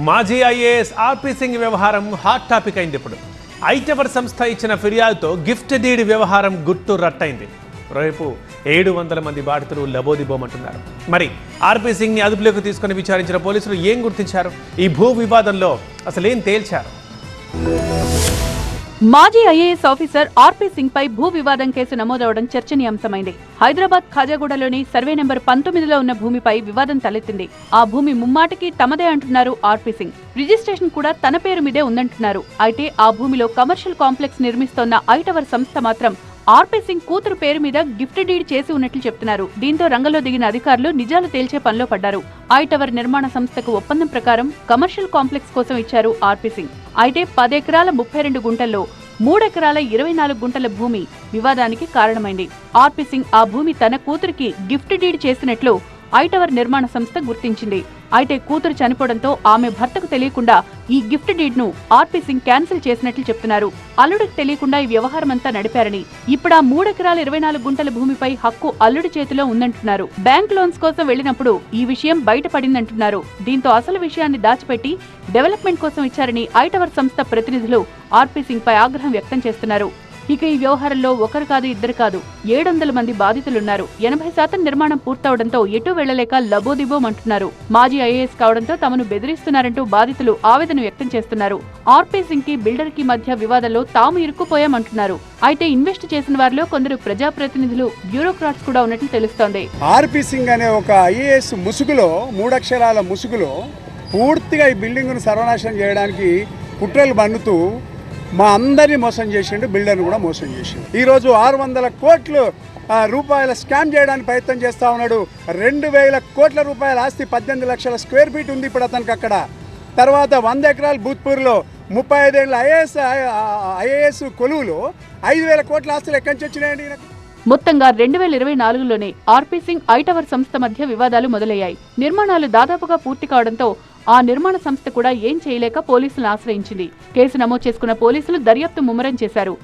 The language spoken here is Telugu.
మాజీ ఐఏఎస్ ఆర్పీ సింగ్ వ్యవహారం హాట్ టాపిక్ అయింది. ఇప్పుడు ఐటవర్ సంస్థ ఇచ్చిన ఫిర్యాదుతో గిఫ్ట్ డీడ్ వ్యవహారం గుట్టు రట్టయింది. రేపు 700 మంది బాధితులు లబోదిబోమంటున్నారు. మరి ఆర్పీ సింగ్ ని అదుపులోకి తీసుకుని విచారించిన పోలీసులు ఏం గుర్తించారు? ఈ భూ వివాదంలో అసలేం తేల్చారు? మాజీ ఐఏఎస్ ఆఫీసర్ ఆర్పీ సింగ్ పై భూ వివాదం కేసు నమోదవడం చర్చనీయాంశమైంది. హైదరాబాద్ ఖాజాగూడలోని సర్వే నెంబర్ 19లో ఉన్న భూమిపై వివాదం తలెత్తింది. ఆ భూమి ముమ్మాటికి తమదే అంటున్నారు ఆర్పీ సింగ్. రిజిస్ట్రేషన్ కూడా తన పేరు మీదే ఉందంటున్నారు. అయితే ఆ భూమిలో కమర్షియల్ కాంప్లెక్స్ నిర్మిస్తోన్న ఐటవర్ సంస్థ మాత్రం ఆర్పీ సింగ్ కూతురు పేరు మీద గిఫ్ట్ డీడ్ చేసి ఉన్నట్లు చెప్తున్నారు. దీంతో రంగంలో దిగిన అధికారులు నిజాలు తేల్చే పనిలో పడ్డారు. ఐటవర్ నిర్మాణ సంస్థకు ఒప్పందం ప్రకారం కమర్షియల్ కాంప్లెక్స్ కోసం ఇచ్చారు ఆర్పీ సింగ్. అయితే 10 ఎకరాల 32 గుంటల్లో 3 ఎకరాల 24 గుంటల భూమి వివాదానికి కారణమైంది. ఆర్పీ సింగ్ ఆ భూమి తన కూతురికి గిఫ్ట్ డీడ్ చేసినట్లు ఐటవర్ నిర్మాణ సంస్థ గుర్తించింది. అయితే కూతురు చనిపోవడంతో ఆమె భర్తకు తెలియకుండా ఈ గిఫ్ట్ డీడ్ ను ఆర్పీ సింగ్ క్యాన్సిల్ చేసినట్లు చెప్తున్నారు. అల్లుడికి తెలియకుండా ఈ వ్యవహారమంతా నడిపారని, ఇప్పుడు ఆ 3 ఎకరాల 24 గుంటల భూమిపై హక్కు అల్లుడి చేతిలో ఉందంటున్నారు. బ్యాంక్ లోన్స్ కోసం వెళ్లినప్పుడు ఈ విషయం బయటపడిందంటున్నారు. దీంతో అసలు విషయాన్ని దాచిపెట్టి డెవలప్మెంట్ కోసం ఇచ్చారని ఐటవర్ సంస్థ ప్రతినిధులు ఆర్పీ సింగ్ పై ఆగ్రహం వ్యక్తం చేస్తున్నారు. ఇక ఈ వ్యవహారంలో ఒకరు కాదు, ఇద్దరు కాదు, 700 మంది బాధితులున్నారు. 80% నిర్మాణం పూర్తవడంతో ఎటూ వెళ్లలేక లబోదిబోమంటున్నారు. మాజీ ఐఏఎస్ కావడంతో తమను బెదిరిస్తున్నారంటూ బాధితులు ఆవేదన వ్యక్తం చేస్తున్నారు. ఆర్పీ సింగ్ కి బిల్డర్ కి మధ్య వివాదంలో తాము ఇరుక్కుపోయామంటున్నారు. అయితే ఇన్వెస్ట్ చేసిన వారిలో కొందరు ప్రజాప్రతినిధులు, బ్యూరోక్రాట్స్ కూడా ఉన్నట్లు తెలుస్తోంది. ఆర్పీ సింగ్ అనే ఒక ఐఏఎస్ ముసుగులో, 3 అక్షరాల ముసుగులో పూర్తిగా ఈ బిల్డింగ్ ను సర్వనాశనం చేయడానికి కుట్రలు బన్నుతూ మా అందరినీ మోసం చేసిండు, బిల్డర్ని కూడా మోసం చేసిండు. ఈరోజు 600 కోట్ల రూపాయల స్కామ్ చేయడానికి ప్రయత్నం చేస్తూ ఉన్నాడు. 2000 కోట్ల రూపాయల ఆస్తి, 18 లక్షల స్క్వేర్ ఫీట్ ఉంది ఇప్పుడు అతనికి అక్కడ. తర్వాత 100 ఎకరాలు భూత్పూర్లో 35 ఏళ్ళ ఐఏఎస్ కొలువులో 5000 కోట్ల ఆస్తులు ఎక్కడి నుంచి వచ్చినాయండి? మొత్తంగా 2024లోనే ఆర్పీ సింగ్ ఐటవర్ సంస్థ మధ్య వివాదాలు మొదలయ్యాయి. నిర్మాణాలు దాదాపుగా పూర్తి కావడంతో ఆ నిర్మాణ సంస్థ కూడా ఏం చేయలేక పోలీసులను ఆశ్రయించింది. కేసు నమోదు చేసుకున్న పోలీసులు దర్యాప్తు ముమ్మరం చేశారు.